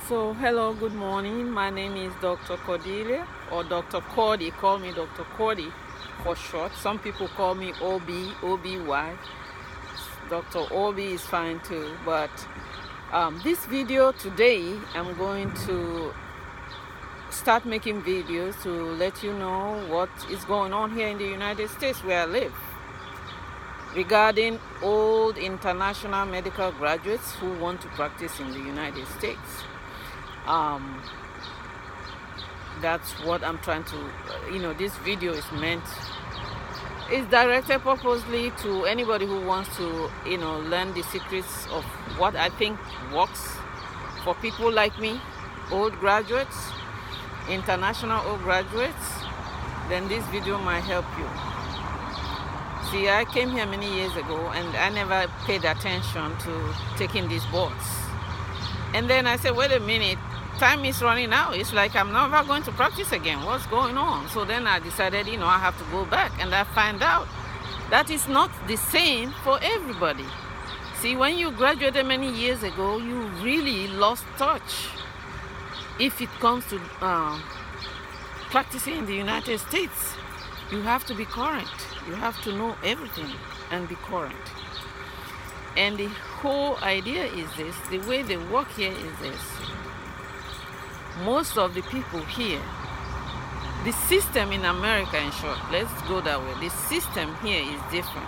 So, hello, good morning. My name is Dr. Cordelia, or Dr. Cordy. Call me Dr. Cordy for short. Some people call me OB, OBY. Dr. OB is fine too. But this video today, I'm going to start making videos to let you know what is going on here in the United States where I live, regarding old international medical graduates who want to practice in the United States. That's what I'm trying to, this video is directed purposely to anybody who wants to, learn the secrets of what I think works for people like me, old graduates, international old graduates. Then this video might help you. See, I came here many years ago and I never paid attention to taking these boards. And then I said, wait a minute, time is running out. It's like I'm never going to practice again. What's going on? So then I decided, I have to go back. And I find out that it's not the same for everybody. See, when you graduated many years ago, you really lost touch. If it comes to practicing in the United States, you have to be current. You have to know everything and be current. And the whole idea is this, the way they work here is this. Most of the people here, the system in America, in short, let's go that way, the system here is different.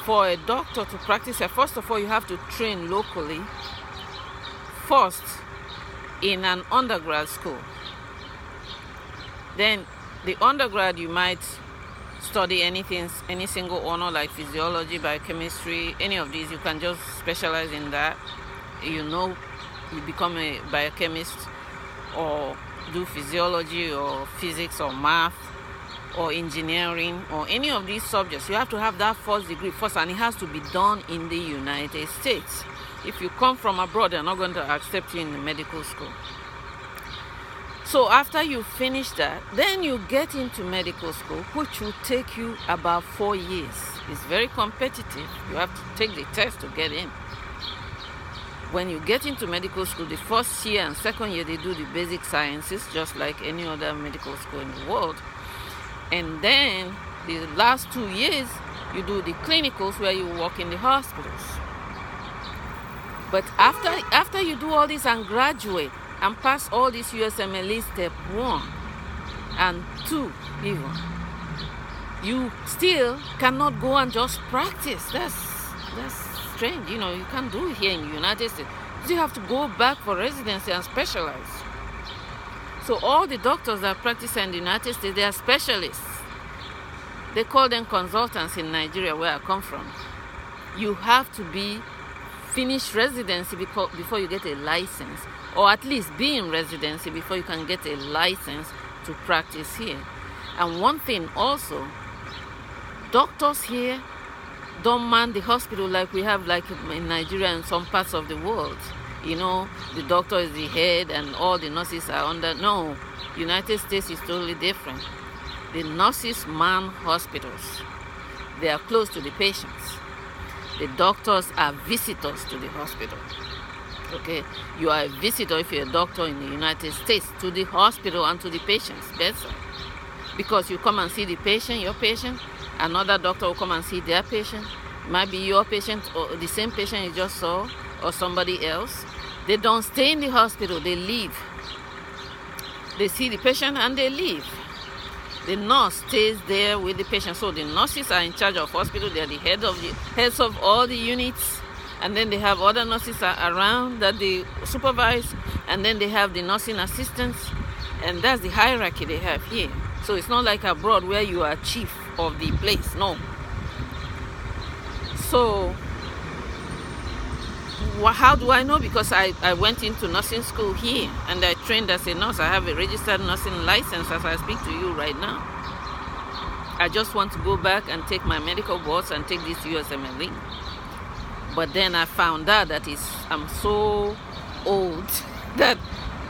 For a doctor to practice here, first of all, you have to train locally, first in an undergrad school. Then the undergrad, you might study anything, any single honor like physiology, biochemistry, any of these. You can just specialize in that. You become a biochemist or do physiology or physics or math or engineering or any of these subjects. You have to have that first degree first, and it has to be done in the United States. If you come from abroad, they're not going to accept you in the medical school. So after you finish that, then you get into medical school, which will take you about 4 years. It's very competitive. You have to take the test to get in. When you get into medical school, the first year and second year, they do the basic sciences, just like any other medical school in the world. And then the last 2 years, you do the clinicals where you work in the hospitals. But after you do all this and graduate, and pass all these USMLE Step 1 and 2 even, you still cannot go and just practice. That's strange. You can't do it here in the United States. You have to go back for residency and specialize. So all the doctors that practice in the United States, they are specialists. They call them consultants in Nigeria, where I come from. You have to be finished residency before you get a license, or at least be in residency before you can get a license to practice here. And one thing also, doctors here don't man the hospital like we have, like in Nigeria and some parts of the world. The doctor is the head and all the nurses are under. No, United States is totally different. The nurses man hospitals. They are close to the patients. The doctors are visitors to the hospital. Okay, you are a visitor if you're a doctor in the United States to the hospital and to the patient's bedside, because you come and see the patient, your patient. Another doctor will come and see their patient. It might be your patient or the same patient you just saw, or somebody else. They don't stay in the hospital, they leave. They see the patient and they leave. The nurse stays there with the patient. So the nurses are in charge of hospital. They are the heads of all the units. And then they have other nurses around that they supervise. And then they have the nursing assistants. And that's the hierarchy they have here. So it's not like abroad where you are chief of the place. No. So how do I know? Because I went into nursing school here and I trained as a nurse. I have a registered nursing license as I speak to you right now. I just want to go back and take my medical boards and take this USMLE. But then I found out that I'm so old that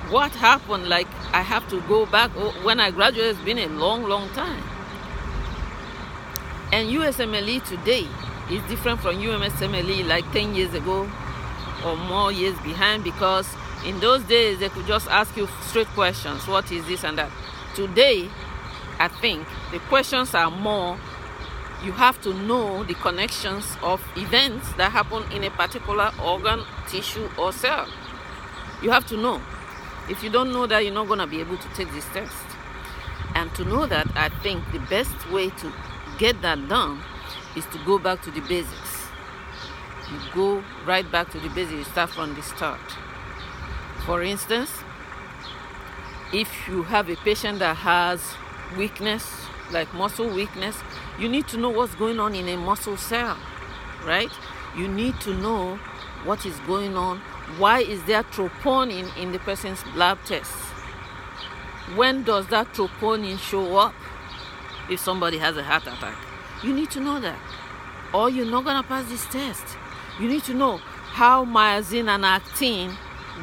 what happened, like I have to go back. When I graduated, it's been a long, long time. And USMLE today is different from USMLE like 10 years ago or more years behind, because In those days, they could just ask you straight questions. What is this and that? Today, I think the questions are more, you have to know the connections of events that happen in a particular organ, tissue, or cell. You have to know. If you don't know that, you're not going to be able to take this test. And to know that, I think the best way to get that done is to go back to the basics. You go right back to the basics. You start from the start. For instance, if you have a patient that has weakness, like muscle weakness, you need to know what's going on in a muscle cell, right? You need to know what is going on. Why is there troponin in the person's lab tests? When does that troponin show up? If somebody has a heart attack, you need to know that, or you're not gonna pass this test. You need to know how myosin and actin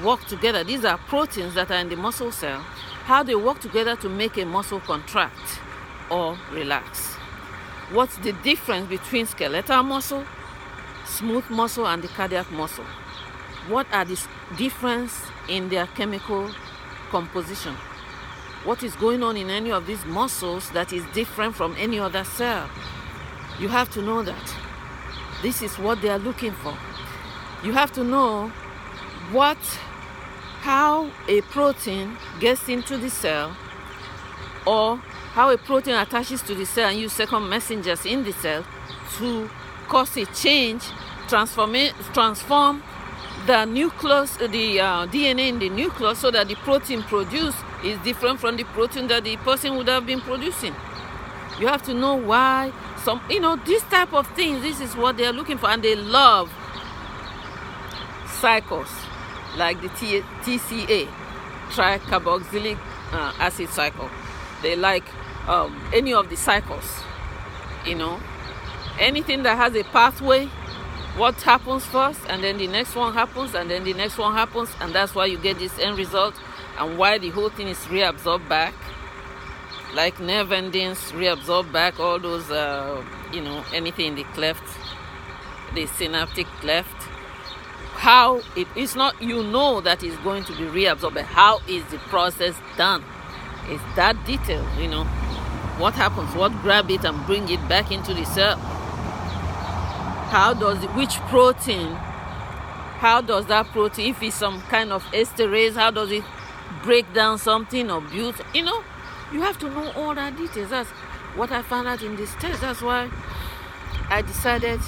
work together. These are proteins that are in the muscle cell, how they work together to make a muscle contract or relax. What's the difference between skeletal muscle, smooth muscle, and the cardiac muscle? What are the difference in their chemical composition? What is going on in any of these muscles that is different from any other cell? You have to know that. This is what they are looking for. You have to know how a protein gets into the cell, or how a protein attaches to the cell and use second messengers in the cell to cause a change, transform the nucleus, the DNA in the nucleus, so that the protein produced is different from the protein that the person would have been producing. You have to know why this type of things, this is what they are looking for. And they love cycles like the TCA, tricarboxylic acid cycle. They like any of the cycles, anything that has a pathway, what happens first, and then the next one happens, and then the next one happens, and that's why you get this end result, and why the whole thing is reabsorbed back, like nerve endings reabsorb back all those, anything in the cleft, the synaptic cleft. How it is not, that is going to be reabsorbed, but how is the process done? It's that detail, what happens, what grab it and bring it back into the cell. Which protein, how does that protein, if it's some kind of esterase, how does it break down something or build, you have to know all that details. That's what I found out in this test. That's why I decided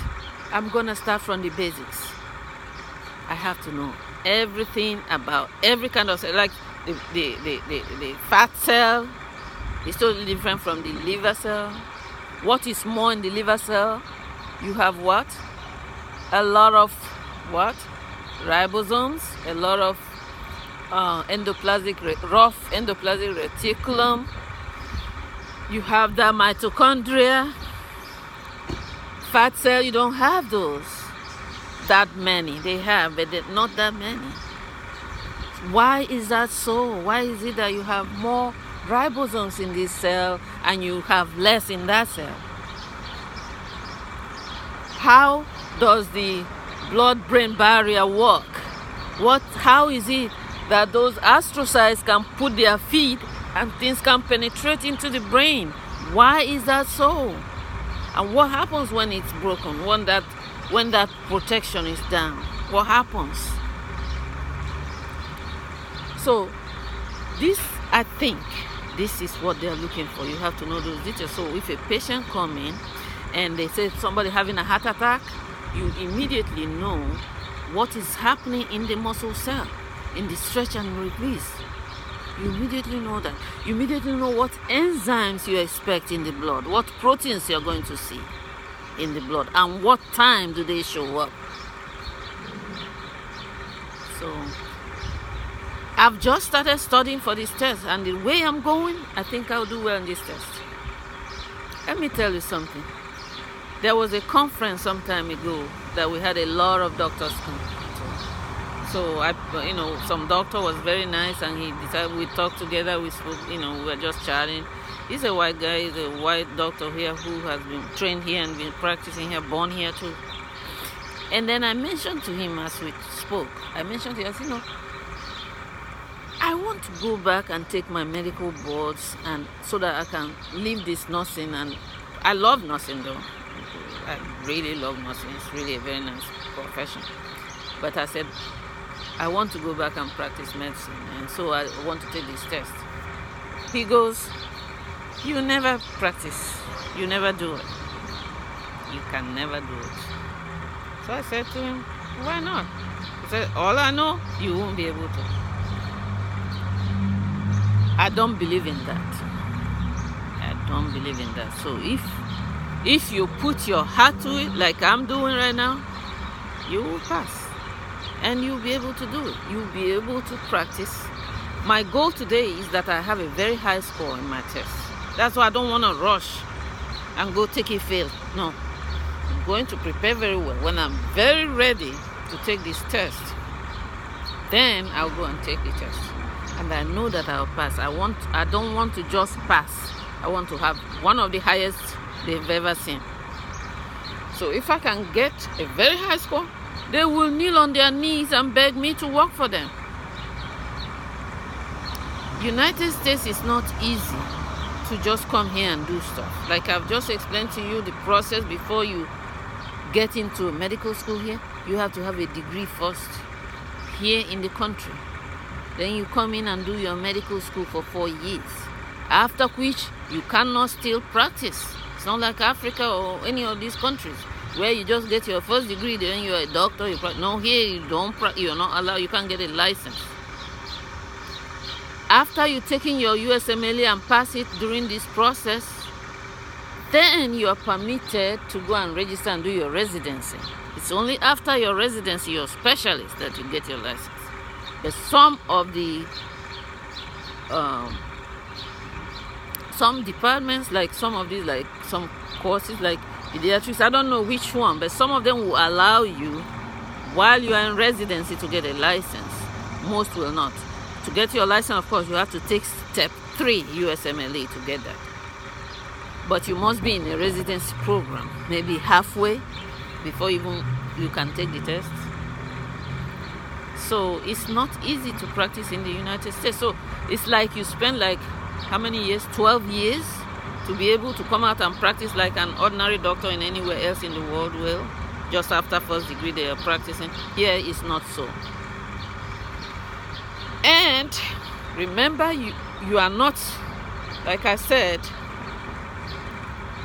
I'm gonna start from the basics. I have to know everything about every kind of cell, like the fat cell is totally different from the liver cell. What is more in the liver cell? You have what? A lot of what? Ribosomes, a lot of rough endoplasmic reticulum. You have the mitochondria. Fat cell, you don't have those. That many. They have, but not that many. Why is that so? Why is it that you have more ribosomes in this cell and you have less in that cell? How does the blood-brain barrier work? How is it that those astrocytes can put their feet and things can penetrate into the brain? Why is that so? And what happens when it's broken? When that protection is down, what happens? So I think this is what they're looking for. You have to know those details. So if a patient come in and they say somebody having a heart attack, you immediately know what is happening in the muscle cell, in the stretch and release. You immediately know that. You immediately know what enzymes you expect in the blood, what proteins you're going to see in the blood, and what time do they show up. So I've just started studying for this test, and the way I'm going, I think I'll do well in this test. Let me tell you something. There was a conference some time ago that we had a lot of doctors come. So some doctor was very nice, and he decided we talked together. We spoke, we were just chatting. He's a white guy. He's a white doctor here who has been trained here and been practicing here, born here too. And then I mentioned to him as we spoke, I said, to go back and take my medical boards, and so that I can leave this nursing. And I love nursing though. I really love nursing. It's really a very nice profession. But I said, I want to go back and practice medicine, and so I want to take this test. He goes, you never practice. You never do it. You can never do it. So I said to him, why not? He said, all I know, you won't be able to. I don't believe in that. I don't believe in that. So if you put your heart to it, like I'm doing right now, you will pass. And you'll be able to do it. You'll be able to practice. My goal today is that I have a very high score in my test. That's why I don't want to rush and go take it fail. No. I'm going to prepare very well. When I'm very ready to take this test, then I'll go and take the test. And I know that I'll pass. I don't want to just pass. I want to have one of the highest they've ever seen. So if I can get a very high score, they will kneel on their knees and beg me to work for them. United States is not easy to just come here and do stuff. Like I've just explained to you the process before you get into medical school here. You have to have a degree first here in the country. Then you come in and do your medical school for 4 years. After which you cannot still practice. It's not like Africa or any of these countries where you just get your first degree, then you're a doctor. No, here you're not allowed. You can't get a license. After you taking your USMLE and pass it during this process, then you are permitted to go and register and do your residency. It's only after your residency, your specialist, that you get your license. But some of the some departments, like some of these, like some courses like pediatrics, I don't know which one, but some of them will allow you while you are in residency to get a license. Most will not. To get your license, of course, you have to take step 3 USMLE to get that. But you must be in a residency program, maybe halfway before even you can take the test. So it's not easy to practice in the United States. So it's like you spend like how many years? 12 years to be able to come out and practice like an ordinary doctor in anywhere else in the world will. Just after first degree they are practicing. Here it's not so. And remember, you are not, like I said,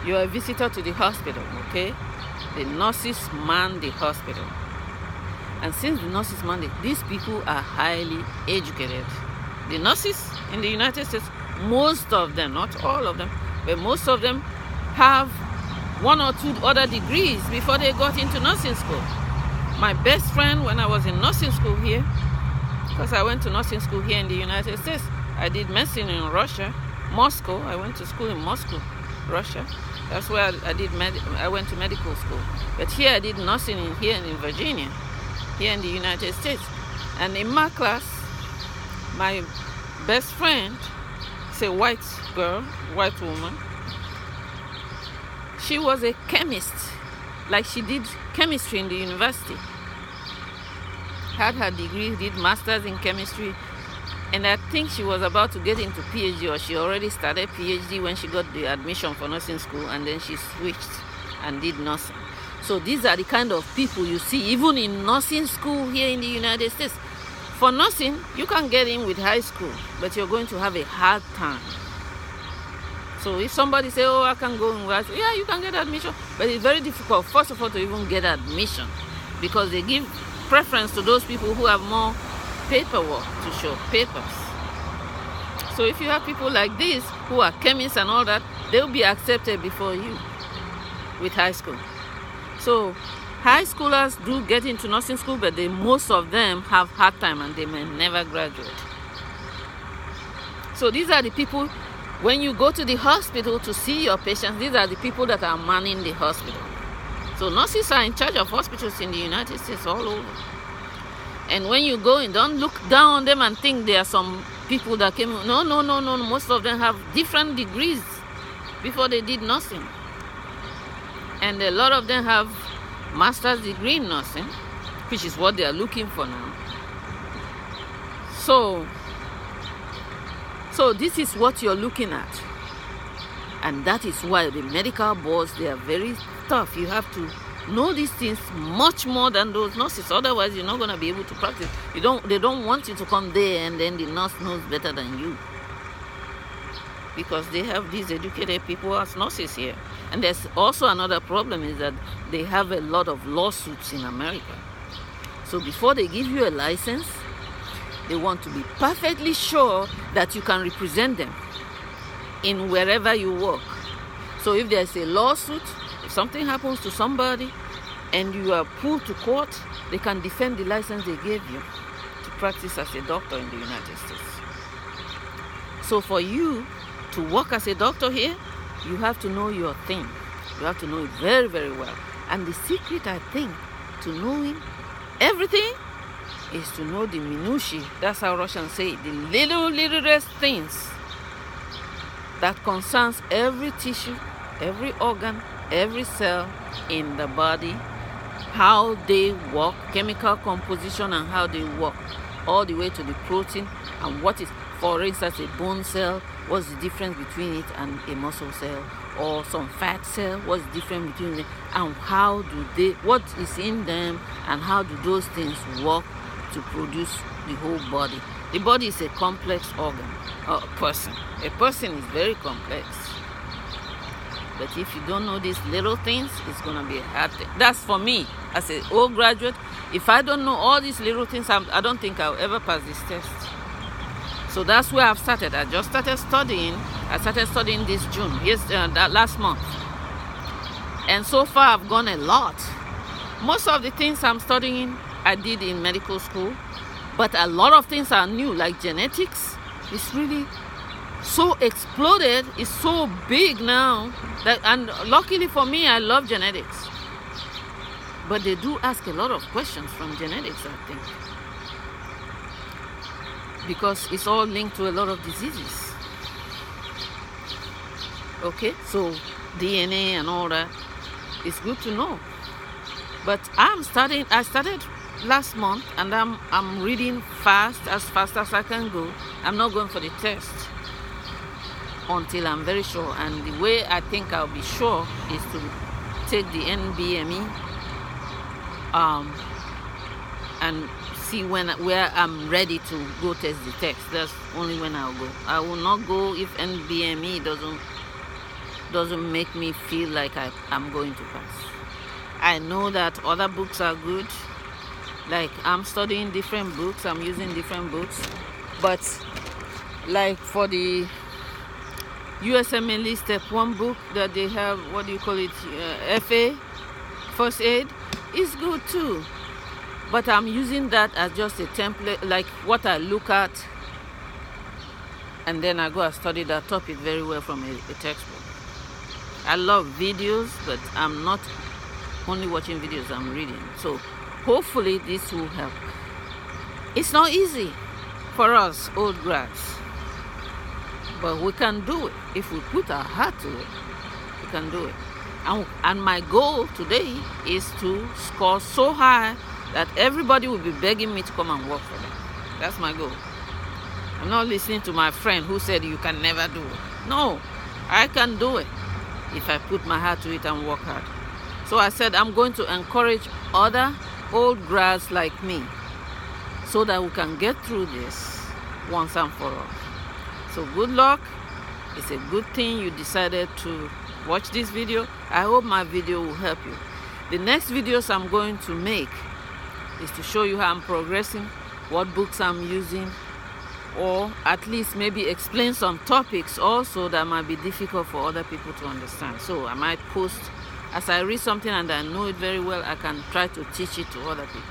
you are a visitor to the hospital, okay? The nurses man the hospital. And since the nurses man these people are highly educated. The nurses in the United States, most of them, not all of them, but most of them have 1 or 2 other degrees before they got into nursing school. My best friend, when I was in nursing school here, because I went to nursing school here in the United States, I did medicine in Russia, Moscow. I went to school in Moscow, Russia. That's where I went to medical school. But here I did nursing here in Virginia, here in the United States. And in my class, my best friend is a white girl, white woman. She was a chemist, like she did chemistry in the university. Had her degree, did masters in chemistry, and I think she was about to get into PhD, or she already started PhD when she got the admission for nursing school, and then she switched and did nursing. So these are the kind of people you see even in nursing school here in the United States. For nursing, you can get in with high school, but you're going to have a hard time. So if somebody say, oh, I can go in high school, yeah, you can get admission, but it's very difficult, first of all, to even get admission, because they give preference to those people who have more paperwork to show, papers. So if you have people like this who are chemists and all that, they'll be accepted before you with high school. So high schoolers do get into nursing school, but most of them have hard time and they may never graduate. So these are the people, when you go to the hospital to see your patients, these are the people that are manning the hospital. So nurses are in charge of hospitals in the United States all over. And when you go in, don't look down on them and think there are some people that came. No. Most of them have different degrees before they did nursing. And a lot of them have master's degree in nursing, which is what they are looking for now. So So this is what you're looking at. And that is why the medical boards, they are very tough. You have to know these things much more than those nurses. Otherwise, you're not going to be able to practice. They don't want you to come there and then the nurse knows better than you. Because they have these educated people as nurses here. And there's also another problem is that they have a lot of lawsuits in America. So before they give you a license, they want to be perfectly sure that you can represent them in wherever you work. So if there's a lawsuit, if something happens to somebody and you are pulled to court, they can defend the license they gave you to practice as a doctor in the United States. So for you to work as a doctor here, you have to know your thing. You have to know it very, very well. And the secret, I think, to knowing everything is to know the minutiae. That's how Russians say it, the littlest things that concerns every tissue, every organ, every cell in the body, how they work, chemical composition and how they work, all the way to the protein and what is, for instance, a bone cell, what's the difference between it and a muscle cell, or some fat cell, what's the difference between them, and how do they, what is in them, and how do those things work to produce the whole body. The body is a complex organ, or person. A person is very complex. But if you don't know these little things, it's going to be a hard thing. That's for me, as an old graduate. If I don't know all these little things, I don't think I'll ever pass this test. So that's where I've started. I just started studying. I started studying this June, last month. And so far, I've gone a lot. Most of the things I'm studying, I did in medical school. But a lot of things are new, like genetics. It's really so exploded. It's so big now. And luckily for me, I love genetics. But they do ask a lot of questions from genetics, I think. Because it's all linked to a lot of diseases. Okay, so DNA and all that, it's good to know. But I started last month, and I'm reading fast as I can go. I'm not going for the test until I'm very sure. And the way I think I'll be sure is to take the NBME and see where I'm ready to go test the test. That's only when I'll go. I will not go if NBME doesn't make me feel like I'm going to pass. I know that other books are good. Like, I'm studying different books, I'm using different books. But like for the USMLE Step 1 book that they have, what do you call it, FA, First Aid, is good too. But I'm using that as just a template, like what I look at, and then I go and study that topic very well from a textbook. I love videos, but I'm not only watching videos, I'm reading. So hopefully this will help. It's not easy for us old grads, but we can do it. If we put our heart to it, we can do it. And my goal today is to score so high that everybody will be begging me to come and work for them. That's my goal. I'm not listening to my friend who said you can never do it. No, I can do it if I put my heart to it and work hard. So I said I'm going to encourage other old grads like me so that we can get through this once and for all. So good luck. It's a good thing you decided to watch this video. I hope my video will help you. The next videos I'm going to make is to show you how I'm progressing, what books I'm using, or at least maybe explain some topics also that might be difficult for other people to understand. So I might post, as I read something and I know it very well, I can try to teach it to other people.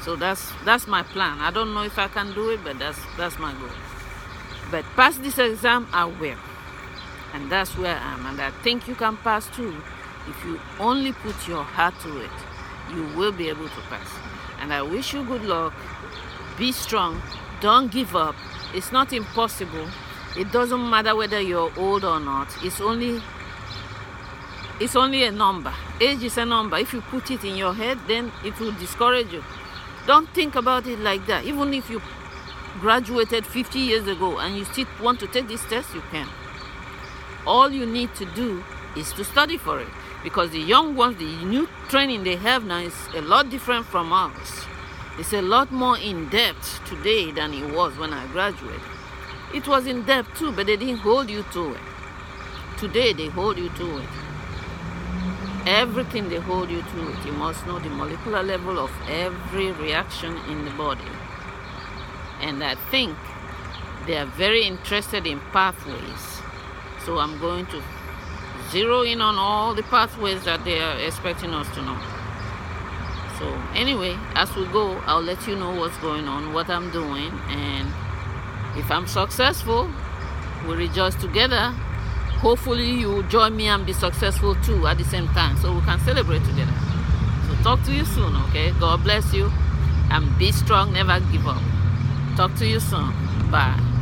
So that's my plan. I don't know if I can do it, but that's my goal. But pass this exam, I will. And that's where I am. And I think you can pass too. If you only put your heart to it, you will be able to pass. And I wish you good luck. Be strong. Don't give up. It's not impossible. It doesn't matter whether you're old or not. It's only a number. Age is a number. If you put it in your head, then it will discourage you. Don't think about it like that. Even if you graduated 50 years ago and you still want to take this test, you can. All you need to do is to study for it, because the young ones, the new training they have now is a lot different from ours. It's a lot more in depth today than it was when I graduated. It was in depth too, but they didn't hold you to it. Today they hold you to it. Everything they hold you to it. You must know the molecular level of every reaction in the body. And I think they are very interested in pathways. So I'm going to zero in on all the pathways that they are expecting us to know. So anyway, as we go, I'll let you know what's going on, what I'm doing, and if I'm successful, we rejoice together. Hopefully you join me and be successful too at the same time, so we can celebrate together. So talk to you soon, okay? God bless you, and be strong, never give up. Talk to you soon. Bye.